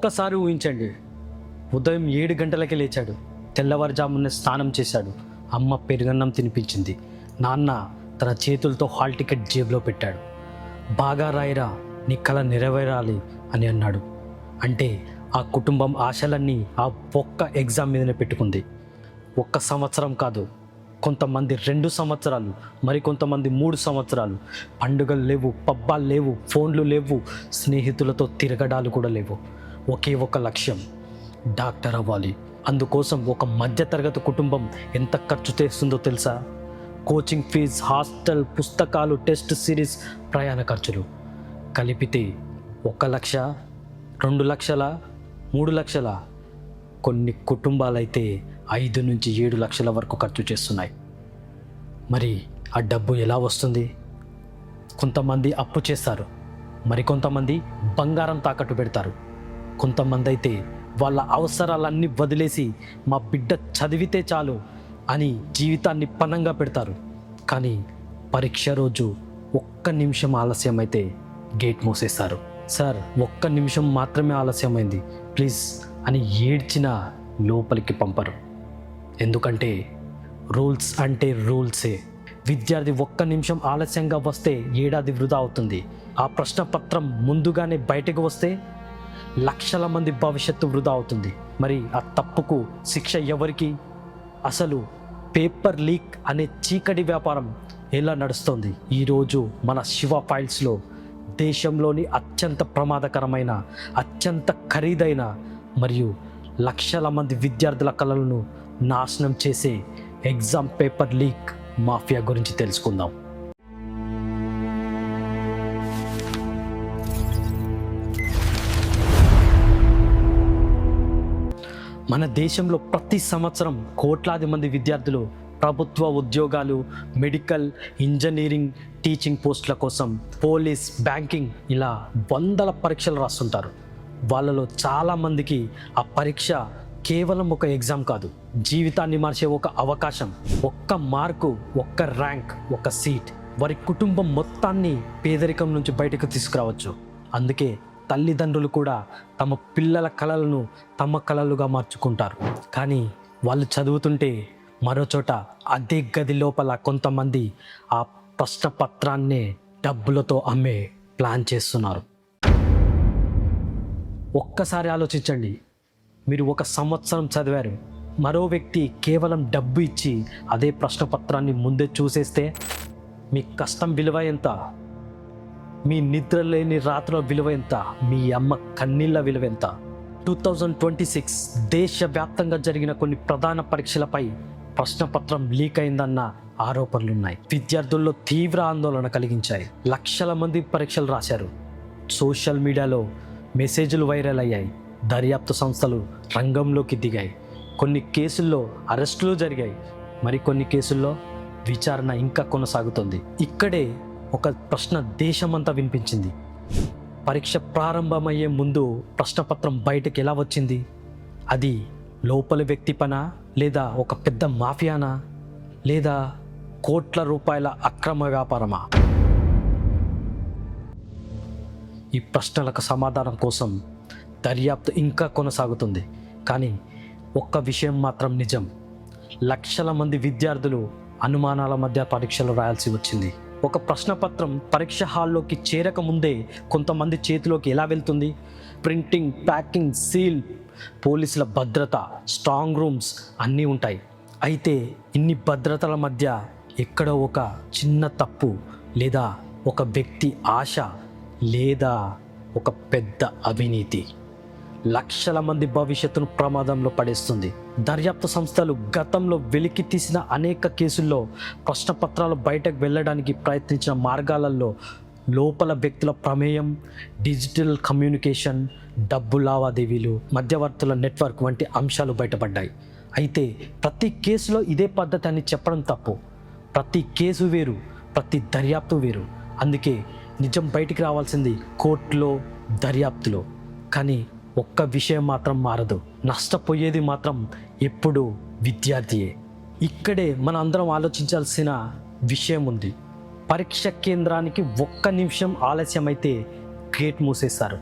ఒక్కసారి ఊహించండి, ఉదయం 7 గంటలకే లేచాడు, తెల్లవారుజామున స్నానం చేశాడు, అమ్మ పెరుగన్నం తినిపించింది, నాన్న తన చేతులతో హాల్ టికెట్ జేబులో పెట్టాడు. బాగా రాయిరా, నీ కల నెరవేరాలి అని అన్నాడు. అంటే ఆ కుటుంబం ఆశలన్నీ ఆ ఒక్క ఎగ్జామ్ మీదనే పెట్టుకుంది. 1 సంవత్సరం కాదు, కొంతమంది 2 సంవత్సరాలు, మరికొంతమంది 3 సంవత్సరాలు. పండుగలు లేవు, పబ్బాలు లేవు, ఫోన్లు లేవు, స్నేహితులతో తిరగడాలు కూడా లేవు. ఒకే ఒక లక్ష్యం, డాక్టర్ అవ్వాలి. అందుకోసం ఒక మధ్యతరగతి కుటుంబం ఎంత ఖర్చు చేస్తుందో తెలుసా? కోచింగ్ ఫీజ్, హాస్టల్, పుస్తకాలు, టెస్ట్ సిరీస్, ప్రయాణ ఖర్చులు కలిపితే 1 లక్ష, 2 లక్షల, 3 లక్షల. కొన్ని కుటుంబాలైతే 5 నుంచి 7 లక్షల వరకు ఖర్చు చేస్తున్నాయి. మరి ఆ డబ్బు ఎలా వస్తుంది? కొంతమంది అప్పు చేస్తారు, మరికొంతమంది బంగారం తాకట్టు పెడతారు. కొంతమంది అయితే వాళ్ళ అవసరాలన్నీ వదిలేసి మా బిడ్డ చదివితే చాలు అని జీవితాన్ని పణంగా పెడతారు. కానీ పరీక్ష రోజు 1 నిమిషం ఆలస్యం అయితే గేట్ మూసేస్తారు. సార్, 1 నిమిషం మాత్రమే ఆలస్యమైంది ప్లీజ్ అని ఏడ్చినా లోపలికి పంపరు. ఎందుకంటే రూల్స్ అంటే రూల్సే. విద్యార్థి 1 నిమిషం ఆలస్యంగా వస్తే ఏడాది వృధా అవుతుంది. ఆ ప్రశ్నపత్రం ముందుగానే బయటకు వస్తే లక్షల మంది భవిష్యత్తు వృధా అవుతుంది. మరి ఆ తప్పుకు శిక్ష ఎవరికి? అసలు పేపర్ లీక్ అనే చీకటి వ్యాపారం ఎలా నడుస్తోంది? ఈరోజు మన శివ ఫైల్స్లో దేశంలోని అత్యంత ప్రమాదకరమైన, అత్యంత ఖరీదైన మరియు లక్షల మంది విద్యార్థుల కళలను నాశనం చేసే ఎగ్జామ్ పేపర్ లీక్ మాఫియా గురించి తెలుసుకుందాం. మన దేశంలో ప్రతి సంవత్సరం కోట్లాది మంది విద్యార్థులు ప్రభుత్వ ఉద్యోగాలు, మెడికల్, ఇంజనీరింగ్, టీచింగ్ పోస్టుల కోసం పోలీస్, బ్యాంకింగ్ ఇలా వందల పరీక్షలు రాస్తుంటారు. వాళ్ళలో చాలామందికి ఆ పరీక్ష కేవలం ఒక ఎగ్జామ్ కాదు, జీవితాన్ని మార్చే ఒక అవకాశం. 1 మార్కు, 1 ర్యాంక్, 1 సీట్ వారి కుటుంబం మొత్తాన్ని పేదరికం నుంచి బయటకు తీసుకురావచ్చు. అందుకే తల్లిదండ్రులు కూడా తమ పిల్లల కలలను తమ కలలుగా మార్చుకుంటారు. కానీ వాళ్ళు చదువుతుంటే మరోచోట అదే గది లోపల కొంతమంది ఆ ప్రశ్నపత్రాన్నే డబ్బులతో అమ్మే ప్లాన్ చేస్తున్నారు. ఒక్కసారి ఆలోచించండి, మీరు 1 సంవత్సరం చదివారు, మరో వ్యక్తి కేవలం డబ్బు ఇచ్చి అదే ప్రశ్నపత్రాన్ని ముందే చూసేస్తే మీ కష్టం విలువ ఎంత? మీ నిద్ర లేని రాత్రుల విలువ ఎంత? మీ అమ్మ కన్నీళ్ళ విలువ ఎంత? 2026 దేశవ్యాప్తంగా జరిగిన కొన్ని ప్రధాన పరీక్షలపై ప్రశ్నపత్రం లీక్ అయిందన్న ఆరోపణలున్నాయి. విద్యార్థుల్లో తీవ్ర ఆందోళన కలిగించాయి. లక్షల మంది పరీక్షలు రాశారు. సోషల్ మీడియాలో మెసేజ్లు వైరల్ అయ్యాయి. దర్యాప్తు సంస్థలు రంగంలోకి దిగాయి. కొన్ని కేసుల్లో అరెస్టులు జరిగాయి, మరికొన్ని కేసుల్లో విచారణ ఇంకా కొనసాగుతుంది. ఇక్కడే ఒక ప్రశ్న దేశమంతా వినిపించింది. పరీక్ష ప్రారంభమయ్యే ముందు ప్రశ్నపత్రం బయటకు ఎలా వచ్చింది? అది లోపల వ్యక్తి పనా, లేదా ఒక పెద్ద మాఫియానా, లేదా కోట్ల రూపాయల అక్రమ వ్యాపారమా? ఈ ప్రశ్నలకు సమాధానం కోసం దర్యాప్తు ఇంకా కొనసాగుతుంది. కానీ ఒక్క విషయం మాత్రం నిజం, లక్షల మంది విద్యార్థులు అనుమానాల మధ్య పరీక్షలు రాయాల్సి వచ్చింది. ఒక ప్రశ్నపత్రం పరీక్ష హాల్లోకి చేరకముందే కొంతమంది చేతిలోకి ఎలా వెళ్తుంది? ప్రింటింగ్, ప్యాకింగ్, సీల్, పోలీసుల భద్రత, స్ట్రాంగ్ రూమ్స్ అన్నీ ఉంటాయి. అయితే ఇన్ని భద్రతల మధ్య ఎక్కడో ఒక చిన్న తప్పు, లేదా ఒక వ్యక్తి ఆశ, లేదా ఒక పెద్ద అవినీతి లక్షల మంది భవిష్యత్తును ప్రమాదంలో పడేస్తుంది. దర్యాప్తు సంస్థలు గతంలో వెలికి తీసిన అనేక కేసుల్లో ప్రశ్నపత్రాలు బయటకు వెళ్ళడానికి ప్రయత్నించిన మార్గాలలో లోపల వ్యక్తుల ప్రమేయం, డిజిటల్ కమ్యూనికేషన్, డబ్బు లావాదేవీలు, మధ్యవర్తుల నెట్వర్క్ వంటి అంశాలు బయటపడ్డాయి. అయితే ప్రతి కేసులో ఇదే పద్ధతి అని చెప్పడం తప్పు. ప్రతి కేసు వేరు, ప్రతి దర్యాప్తు వేరు. అందుకే నిజం బయటికి రావాల్సింది కోర్టులో, దర్యాప్తులో. కానీ ఒక్క విషయం మాత్రం మారదు, నష్టపోయేది మాత్రం ఎప్పుడు విద్యార్థియే. ఇక్కడే మన అందరం ఆలోచించాల్సిన విషయం ఉంది. పరీక్ష కేంద్రానికి 1 నిమిషం ఆలస్యమైతే గేట్ మూసేస్తారు.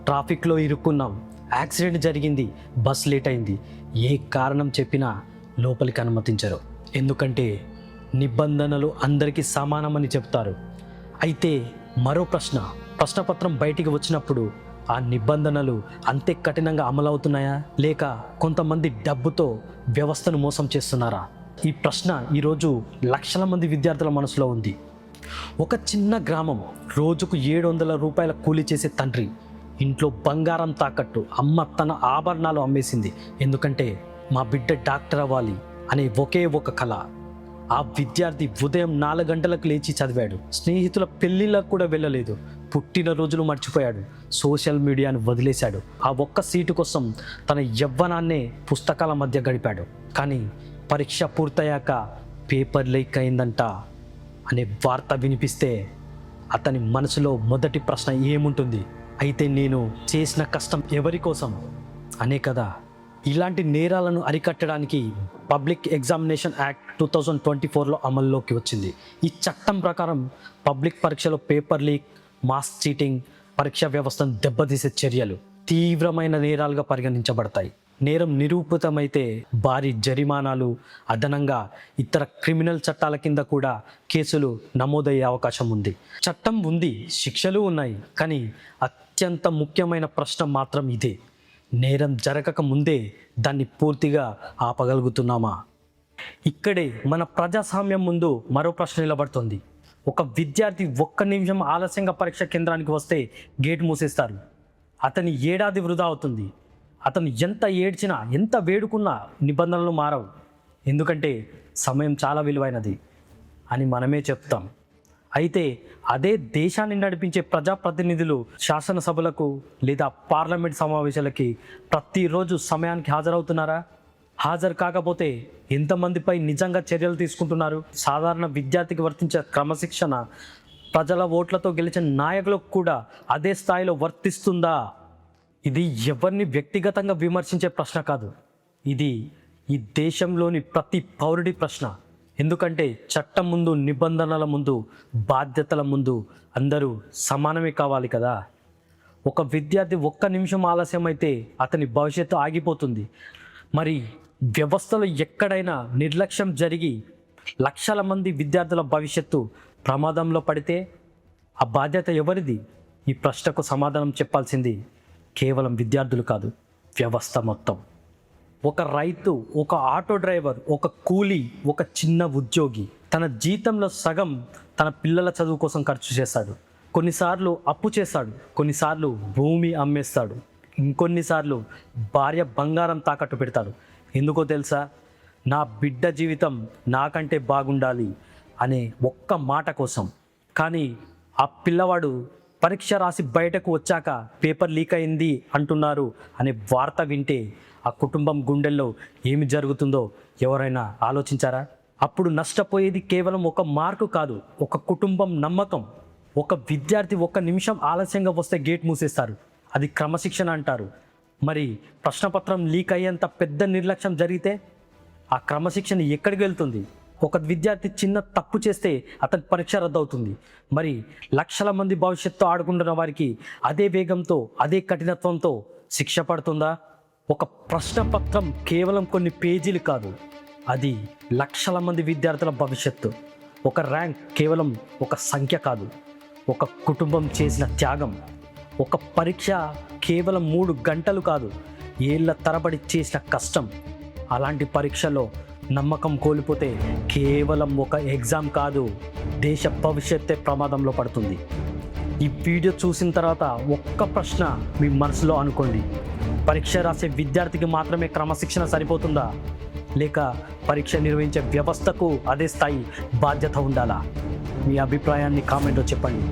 ట్రాఫిక్లో ఇరుక్కున్నాం, యాక్సిడెంట్ జరిగింది, బస్ లేట్ అయింది, ఏ కారణం చెప్పినా లోపలికి అనుమతించరు. ఎందుకంటే నిబంధనలు అందరికీ సమానమని చెప్తారు. అయితే మరో ప్రశ్నపత్రం బయటికి వచ్చినప్పుడు ఆ నిబంధనలు అంతే కఠినంగా అమలవుతున్నాయా, లేక కొంతమంది డబ్బుతో వ్యవస్థను మోసం చేస్తున్నారా? ఈ ప్రశ్న ఈరోజు లక్షల మంది విద్యార్థుల మనసులో ఉంది. ఒక చిన్న గ్రామం, రోజుకు 700 రూపాయల కూలీ చేసే తండ్రి ఇంట్లో బంగారం తాకట్టు అమ్మ తన ఆభరణాలు అమ్మేసింది. ఎందుకంటే మా బిడ్డ డాక్టర్ అవ్వాలి అనే ఒకే ఒక కళ. ఆ విద్యార్థి ఉదయం 4 గంటలకు లేచి చదివాడు. స్నేహితుల పెళ్లిళ్ళకు కూడా వెళ్ళలేదు. పుట్టినరోజులు మర్చిపోయాడు. సోషల్ మీడియాను వదిలేశాడు. ఆ ఒక్క సీటు కోసం తన యవ్వనాన్నే పుస్తకాల మధ్య గడిపాడు. కానీ పరీక్ష పూర్తయ్యాక పేపర్ లీక్ అయిందంట అనే వార్త వినిపిస్తే అతని మనసులో మొదటి ప్రశ్న ఏముంటుంది? అయితే నేను చేసిన కష్టం ఎవరి కోసం అనే కదా. ఇలాంటి నేరాలను అరికట్టడానికి పబ్లిక్ ఎగ్జామినేషన్ యాక్ట్ 2024లో అమల్లోకి వచ్చింది. ఈ చట్టం ప్రకారం పబ్లిక్ పరీక్షలో పేపర్ లీక్, మాస్ చీటింగ్, పరీక్షా వ్యవస్థను దెబ్బతీసే చర్యలు తీవ్రమైన నేరాలుగా పరిగణించబడతాయి. నేరం నిరూపితమైతే భారీ జరిమానాలు, అదనంగా ఇతర క్రిమినల్ చట్టాల కింద కూడా కేసులు నమోదయ్యే అవకాశం ఉంది. చట్టం ఉంది, శిక్షలు ఉన్నాయి, కానీ అత్యంత ముఖ్యమైన ప్రశ్న మాత్రం ఇదే: నేరం జరగక ముందే దాన్ని పూర్తిగా ఆపగలుగుతున్నామా? ఇక్కడే మన ప్రజాస్వామ్యం ముందు మరో ప్రశ్న నిలబడుతుంది. ఒక విద్యార్థి 1 నిమిషం ఆలస్యంగా పరీక్ష కేంద్రానికి వస్తే గేట్ మూసేస్తారు. అతని ఏడాది వృధా అవుతుంది. అతను ఎంత ఏడ్చినా, ఎంత వేడుకున్నా నిబంధనలు మారవు. ఎందుకంటే సమయం చాలా విలువైనది అని మనమే చెప్తాం. అయితే అదే దేశాన్ని నడిపించే ప్రజాప్రతినిధులు శాసనసభలకు లేదా పార్లమెంట్ సమావేశాలకి ప్రతిరోజు సమయానికి హాజరవుతున్నారా? హాజరు కాకపోతే ఎంతమందిపై నిజంగా చర్యలు తీసుకుంటున్నారు? సాధారణ విద్యార్థికి వర్తించే క్రమశిక్షణ ప్రజల ఓట్లతో గెలిచిన నాయకులకు కూడా అదే స్థాయిలో వర్తిస్తుందా? ఇది ఎవరిని వ్యక్తిగతంగా విమర్శించే ప్రశ్న కాదు. ఇది ఈ దేశంలోని ప్రతి పౌరుడి ప్రశ్న. ఎందుకంటే చట్టం ముందు, నిబంధనల ముందు, బాధ్యతల ముందు అందరూ సమానమే కావాలి కదా. ఒక విద్యార్థి 1 నిమిషం ఆలస్యం అయితే అతని భవిష్యత్తు ఆగిపోతుంది. మరి వ్యవస్థలో ఎక్కడైనా నిర్లక్ష్యం జరిగి లక్షల మంది విద్యార్థుల భవిష్యత్తు ప్రమాదంలో పడితే ఆ బాధ్యత ఎవరిది? ఈ ప్రశ్నకు సమాధానం చెప్పాల్సింది కేవలం విద్యార్థులు కాదు, వ్యవస్థ మొత్తం. ఒక రైతు, ఒక ఆటో డ్రైవర్, ఒక కూలీ, ఒక చిన్న ఉద్యోగి తన జీతంలో సగం తన పిల్లల చదువు కోసం ఖర్చు చేస్తాడు. కొన్నిసార్లు అప్పు చేస్తాడు, కొన్నిసార్లు భూమి అమ్మేస్తాడు, ఇంకొన్నిసార్లు భార్య బంగారం తాకట్టు పెడతాడు. ఎందుకో తెలుసా? నా బిడ్డ జీవితం నాకంటే బాగుండాలి అనే ఒక్క మాట కోసం. కానీ ఆ పిల్లవాడు పరీక్ష రాసి బయటకు వచ్చాక పేపర్ లీక్ అయింది అంటున్నారు అనే వార్త వింటే ఆ కుటుంబం గుండెల్లో ఏమి జరుగుతుందో ఎవరైనా ఆలోచించారా? అప్పుడు నష్టపోయేది కేవలం 1 మార్కు కాదు, ఒక కుటుంబం నమ్మకం. ఒక విద్యార్థి 1 నిమిషం ఆలస్యంగా వస్తే గేట్ మూసేస్తారు. అది క్రమశిక్షణ అంటారు. మరి ప్రశ్నపత్రం లీక్ అయ్యేంత పెద్ద నిర్లక్ష్యం జరిగితే ఆ క్రమశిక్షణ ఎక్కడికి వెళ్తుంది? ఒక విద్యార్థి చిన్న తప్పు చేస్తే అతని పరీక్ష రద్దవుతుంది. మరి లక్షల మంది భవిష్యత్తు ఆడుకుంటున్న వారికి అదే వేగంతో, అదే కఠినత్వంతో శిక్ష పడుతుందా? ఒక ప్రశ్నపత్రం కేవలం కొన్ని పేజీలు కాదు, అది లక్షల మంది విద్యార్థుల భవిష్యత్తు. ఒక ర్యాంక్ కేవలం ఒక సంఖ్య కాదు, ఒక కుటుంబం చేసిన త్యాగం. ఒక పరీక్ష కేవలం 3 గంటలు కాదు, ఏళ్ల తరబడి చేసిన కష్టం. అలాంటి పరీక్షలో నమ్మకం కోల్పోతే కేవలం ఒక ఎగ్జామ్ కాదు, దేశ భవిష్యత్తే ప్రమాదంలో పడుతుంది. ఈ వీడియో చూసిన తర్వాత ఒక్క ప్రశ్న మీ మనసులో అనుకోండి: పరీక్ష రాసే విద్యార్థికి మాత్రమే క్రమశిక్షణ సరిపోతుందా, లేక పరీక్ష నిర్వహించే వ్యవస్థకు అదే స్థాయి బాధ్యత ఉండాలా? మీ అభిప్రాయాన్ని కామెంట్లో చెప్పండి.